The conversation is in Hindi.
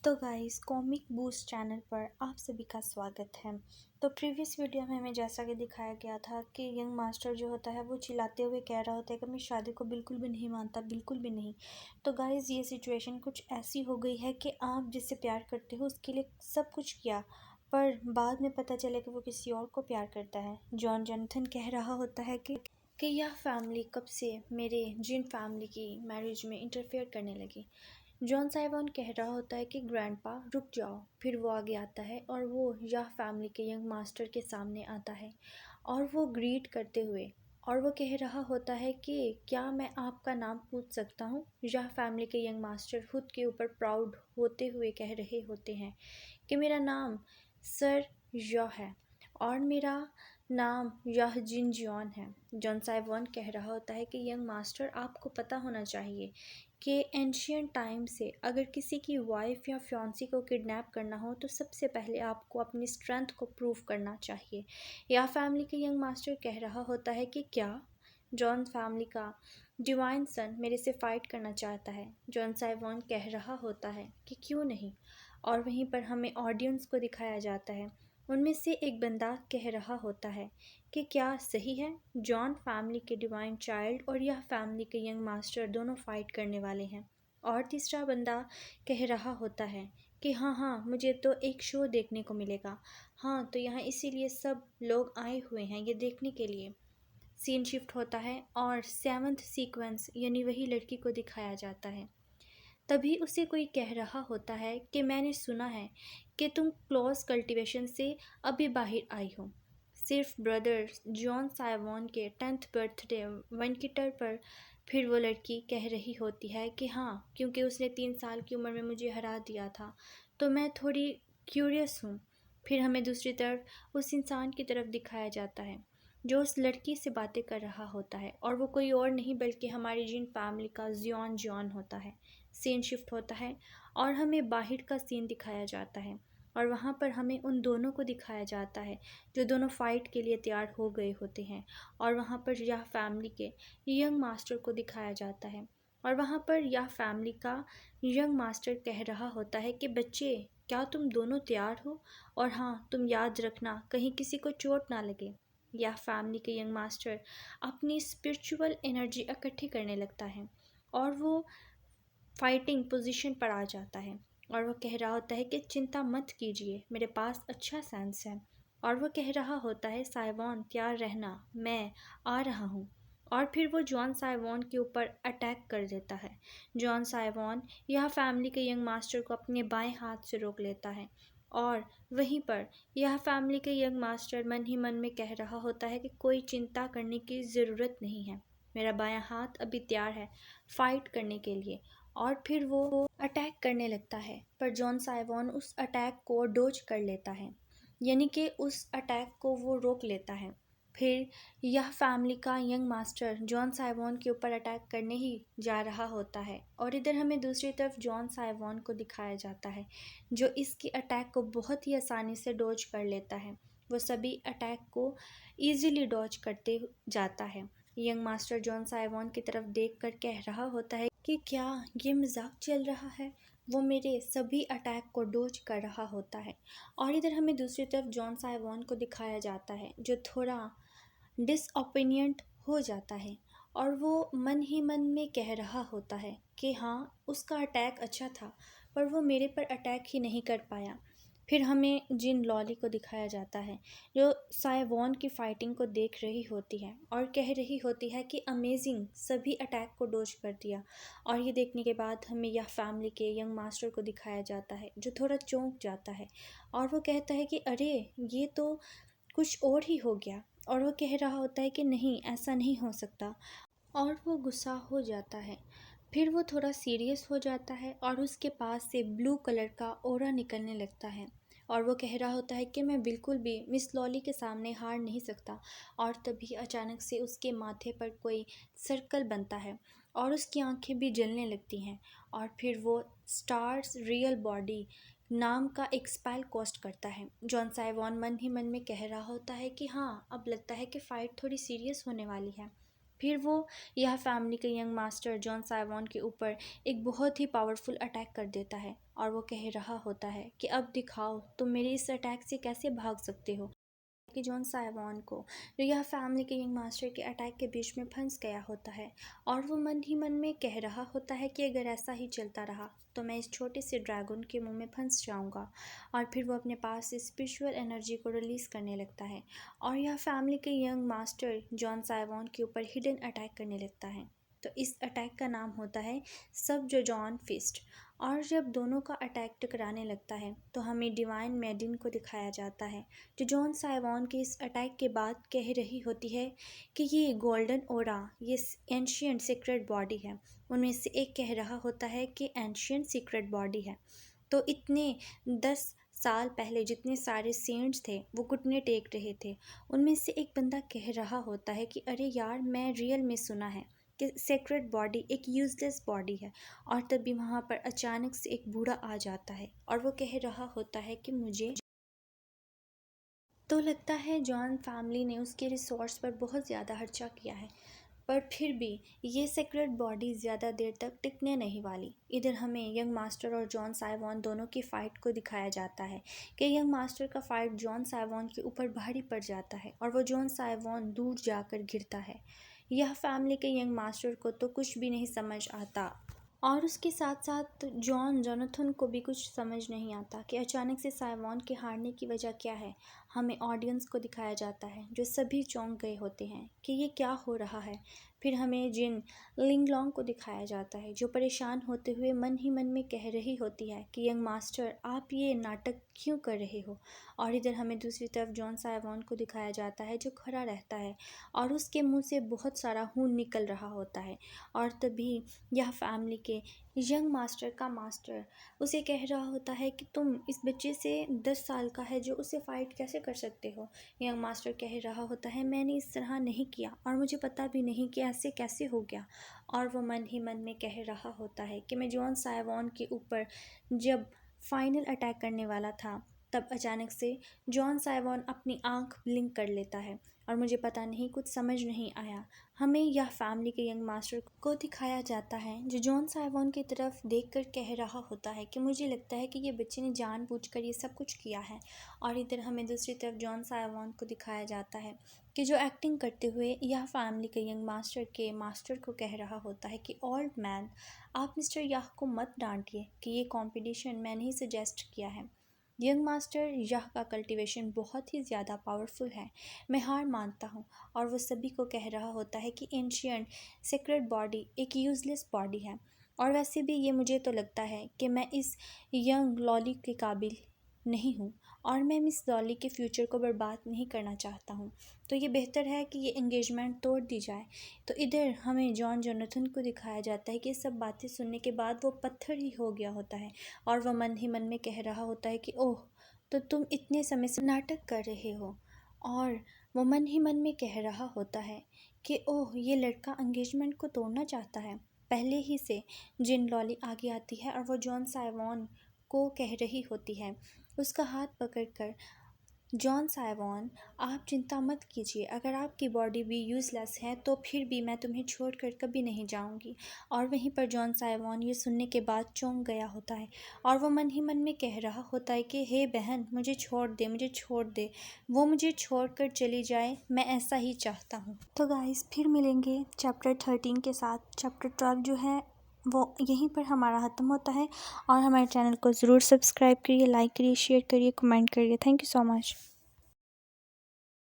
तो गाइस कॉमिक बूस्ट चैनल पर आप सभी का स्वागत है। तो प्रीवियस वीडियो में हमें जैसा कि दिखाया गया था कि यंग मास्टर जो होता है वो चिल्लाते हुए कह रहा होता है कि मैं शादी को बिल्कुल भी नहीं मानता, बिल्कुल भी नहीं। तो गाइस ये सिचुएशन कुछ ऐसी हो गई है कि आप जिससे प्यार करते हो उसके लिए सब कुछ किया, पर बाद में पता चले कि वो किसी और को प्यार करता है। जॉन जोनाथन कह रहा होता है कि यह फैमिली कब से मेरे जिन फैमिली की मैरिज में इंटरफेयर करने लगी। जॉन साइवन कह रहा होता है कि ग्रैंडपा रुक जाओ। फिर वो आगे आता है और वो यह फैमिली के यंग मास्टर के सामने आता है और वो ग्रीट करते हुए और वो कह रहा होता है कि क्या मैं आपका नाम पूछ सकता हूँ। यह फैमिली के यंग मास्टर खुद के ऊपर प्राउड होते हुए कह रहे होते हैं कि मेरा नाम सर यह है और मेरा नाम यह जिन जियोन है। जॉन साइवन कह रहा होता है कि यंग मास्टर आपको पता होना चाहिए कि एंशियंट टाइम से अगर किसी की वाइफ या फियांसी को किडनैप करना हो तो सबसे पहले आपको अपनी स्ट्रेंथ को प्रूव करना चाहिए। या फैमिली के यंग मास्टर कह रहा होता है कि क्या जॉन फैमिली का डिवाइन सन मेरे से फाइट करना चाहता है। जॉन साइवन कह रहा होता है कि क्यों नहीं, और वहीं पर हमें ऑडियंस को दिखाया जाता है। उनमें से एक बंदा कह रहा होता है कि क्या सही है जॉन फैमिली के डिवाइन चाइल्ड और यह फैमिली के यंग मास्टर दोनों फाइट करने वाले हैं। और तीसरा बंदा कह रहा होता है कि हाँ हाँ मुझे तो एक शो देखने को मिलेगा। हाँ तो यहाँ इसीलिए सब लोग आए हुए हैं ये देखने के लिए। सीन शिफ्ट होता है और सेवंथ सीक्वेंस यानी वही लड़की को दिखाया जाता है। तभी उसे कोई कह रहा होता है कि मैंने सुना है कि तुम क्लोज कल्टीवेशन से अभी बाहर आई हो। सिर्फ ब्रदर जॉन साइवन के 10th बर्थडे वेंकिटर पर फिर वो लड़की कह रही होती है कि हाँ क्योंकि उसने 3 साल की उम्र में मुझे हरा दिया था तो मैं थोड़ी क्यूरियस हूँ। फिर हमें दूसरी तरफ उस इंसान की तरफ दिखाया जाता है जो उस लड़की से बातें कर रहा होता है और वो कोई और नहीं बल्कि हमारी जिन फैमिली का जियोन जॉन होता है। सीन शिफ्ट होता है और हमें बाहर का सीन दिखाया जाता है और वहाँ पर हमें उन दोनों को दिखाया जाता है जो दोनों फाइट के लिए तैयार हो गए होते हैं। और वहाँ पर यह फैमिली के यंग मास्टर को दिखाया जाता है और वहाँ पर यह फैमिली का यंग मास्टर कह रहा होता है कि बच्चे क्या तुम दोनों तैयार हो, और हाँ तुम याद रखना कहीं किसी को चोट ना लगे। यह फैमिली के यंग मास्टर अपनी स्पिरिचुअल एनर्जी इकट्ठी करने लगता है और वो फाइटिंग पोजीशन पर आ जाता है और वो कह रहा होता है कि चिंता मत कीजिए मेरे पास अच्छा सेंस है। और वो कह रहा होता है साइवॉन तैयार रहना मैं आ रहा हूँ। और फिर वो जॉन साइवॉन के ऊपर अटैक कर देता है। जॉन साइवॉन यह फैमिली के यंग मास्टर को अपने बाएं हाथ से रोक लेता है और वहीं पर यह फैमिली के यंग मास्टर मन ही मन में कह रहा होता है कि कोई चिंता करने की ज़रूरत नहीं है, मेरा बायां हाथ अभी तैयार है फाइट करने के लिए। और फिर वो अटैक करने लगता है पर जॉन साइवॉन उस अटैक को डोज कर लेता है, यानी कि उस अटैक को वो रोक लेता है। फिर यह फैमिली का यंग मास्टर जॉन साइवॉन के ऊपर अटैक करने ही जा रहा होता है और इधर हमें दूसरी तरफ जॉन साइवॉन को दिखाया जाता है जो इसकी अटैक को बहुत ही आसानी से डोज कर लेता है। वो सभी अटैक को ईजिली डॉज करते जाता है। यंग मास्टर जॉन साइवॉन की तरफ देखकर कह रहा होता है कि क्या ये मजाक चल रहा है। वो मेरे सभी अटैक को डोज कर रहा होता है। और इधर हमें दूसरी तरफ जॉन साइवॉन को दिखाया जाता है जो थोड़ा डिसओपिनियंट हो जाता है और वो मन ही मन में कह रहा होता है कि हाँ उसका अटैक अच्छा था पर वो मेरे पर अटैक ही नहीं कर पाया। फिर हमें जिन लॉली को दिखाया जाता है जो साइवॉन की फाइटिंग को देख रही होती है और कह रही होती है कि अमेजिंग सभी अटैक को डोज कर दिया। और ये देखने के बाद हमें यह फैमिली के यंग मास्टर को दिखाया जाता है जो थोड़ा चौंक जाता है और वो कहता है कि अरे ये तो कुछ और ही हो गया। और वो कह रहा होता है कि नहीं ऐसा नहीं हो सकता और वो गुस्सा हो जाता है। फिर वो थोड़ा सीरियस हो जाता है और उसके पास से ब्लू कलर का ओरा निकलने लगता है और वो कह रहा होता है कि मैं बिल्कुल भी मिस लॉली के सामने हार नहीं सकता। और तभी अचानक से उसके माथे पर कोई सर्कल बनता है और उसकी आंखें भी जलने लगती हैं। और फिर वो स्टार्स रियल बॉडी नाम का एक स्पेल कास्ट करता है। जॉन साइवॉन मन ही मन में कह रहा होता है कि हाँ अब लगता है कि फ़ाइट थोड़ी सीरियस होने वाली है। फिर वो यह फैमिली के यंग मास्टर जॉन साइवॉन के ऊपर एक बहुत ही पावरफुल अटैक कर देता है और वो कह रहा होता है कि अब दिखाओ तुम मेरे इस अटैक से कैसे भाग सकते हो। कि जॉन साइवॉन को जो यह फैमिली के यंग मास्टर के अटैक के बीच में फंस गया होता है और वो मन ही मन में कह रहा होता है कि अगर ऐसा ही चलता रहा तो मैं इस छोटे से ड्रैगन के मुंह में फंस जाऊंगा। और फिर वो अपने पास से स्पिरिचुअल एनर्जी को रिलीज़ करने लगता है और यह फैमिली के यंग मास्टर जॉन साइवॉन के ऊपर हिडन अटैक करने लगता है। तो इस अटैक का नाम होता है सब जो जॉन फिस्ट। और जब दोनों का अटैक टकराने लगता है तो हमें डिवाइन मेडिन को दिखाया जाता है जो जॉन साइवॉन के इस अटैक के बाद कह रही होती है कि ये गोल्डन ओरा ये एंशियंट सीक्रेट बॉडी है। उनमें से एक कह रहा होता है कि एंशियंट सीक्रेट बॉडी है। तो इतने 10 साल पहले जितने सारे सेंट्स थे वो घुटने टेक रहे थे। उनमें से एक बंदा कह रहा होता है कि अरे यार मैं रियल में सुना है कि सेक्रेट बॉडी एक यूजलेस बॉडी है। और तभी वहाँ पर अचानक से एक बूढ़ा आ जाता है और वो कह रहा होता है कि मुझे तो लगता है जॉन फैमिली ने उसके रिसोर्स पर बहुत ज़्यादा खर्चा किया है, पर फिर भी ये सेक्रेट बॉडी ज़्यादा देर तक टिकने नहीं वाली। इधर हमें यंग मास्टर और जॉन साइवॉन दोनों की फ़ाइट को दिखाया जाता है कि यंग मास्टर का फ़ाइट जॉन साइवॉन के ऊपर भारी पड़ जाता है और वो जॉन साइवॉन दूर जाकर गिरता है। यह फैमिली के यंग मास्टर को तो कुछ भी नहीं समझ आता और उसके साथ साथ जोनाथन को भी कुछ समझ नहीं आता कि अचानक से साइवॉन के हारने की वजह क्या है। हमें ऑडियंस को दिखाया जाता है जो सभी चौंक गए होते हैं कि ये क्या हो रहा है। फिर हमें जिन लिंगलोंग को दिखाया जाता है जो परेशान होते हुए मन ही मन में कह रही होती है कि यंग मास्टर आप ये नाटक क्यों कर रहे हो। और इधर हमें दूसरी तरफ जॉन साइवॉन को दिखाया जाता है जो खड़ा रहता है और उसके मुंह से बहुत सारा खून निकल रहा होता है। और तभी यह फैमिली के यंग मास्टर का मास्टर उसे कह रहा होता है कि तुम इस बच्चे से 10 साल का है जो उसे फ़ाइट कैसे कर सकते हो। यंग मास्टर कह रहा होता है मैंने इस तरह नहीं किया और मुझे पता भी नहीं कि ऐसे कैसे हो गया। और वो मन ही मन में कह रहा होता है कि मैं जॉन साइवॉन के ऊपर जब फाइनल अटैक करने वाला था तब अचानक से जॉन साइवॉन अपनी आंख ब्लिंक कर लेता है और मुझे पता नहीं कुछ समझ नहीं आया। हमें यह फैमिली के यंग मास्टर को दिखाया जाता है जो जॉन साइवॉन की तरफ देखकर कह रहा होता है कि मुझे लगता है कि ये बच्चे ने जानबूझकर ये सब कुछ किया है। और इधर हमें दूसरी तरफ जॉन साइवॉन को दिखाया जाता है कि जो एक्टिंग करते हुए यह फैमिली के यंग मास्टर के मास्टर को कह रहा होता है कि ओल्ड मैन आप मिस्टर याह को मत डांटिए कि ये कॉम्पिटिशन मैंने ही सजेस्ट किया है। यंग मास्टर यह का कल्टीवेशन बहुत ही ज़्यादा पावरफुल है, मैं हार मानता हूँ। और वो सभी को कह रहा होता है कि एंशियंट सीक्रेट बॉडी एक यूज़लेस बॉडी है और वैसे भी ये मुझे तो लगता है कि मैं इस यंग लॉली के काबिल नहीं हूँ और मैं मिस लॉली के फ्यूचर को बर्बाद नहीं करना चाहता हूँ। तो ये बेहतर है कि ये एंगेजमेंट तोड़ दी जाए। तो इधर हमें जॉन जोनाथन को दिखाया जाता है कि सब बातें सुनने के बाद वो पत्थर ही हो गया होता है और वह मन ही मन में कह रहा होता है कि ओह तो तुम इतने समय से नाटक कर रहे हो। और वो मन ही मन में कह रहा होता है कि ओह ये लड़का एंगेजमेंट को तोड़ना चाहता है। पहले ही से जिन लॉली आगे आती है और वो जॉन साइवॉन को कह रही होती है उसका हाथ पकड़कर जॉन साइवॉन आप चिंता मत कीजिए, अगर आपकी बॉडी भी यूज़लेस है तो फिर भी मैं तुम्हें छोड़कर कभी नहीं जाऊंगी। और वहीं पर जॉन साइवॉन ये सुनने के बाद चौंक गया होता है और वो मन ही मन में कह रहा होता है कि हे बहन मुझे छोड़ दे मुझे छोड़ दे, वो मुझे छोड़कर चली जाए मैं ऐसा ही चाहता हूँ। तो गाइस फिर मिलेंगे चैप्टर 13 के साथ। चैप्टर 12 जो है वो यहीं पर हमारा ख़त्म होता है। और हमारे चैनल को ज़रूर सब्सक्राइब करिए, लाइक करिए, शेयर करिए, कमेंट करिए। Thank you so much.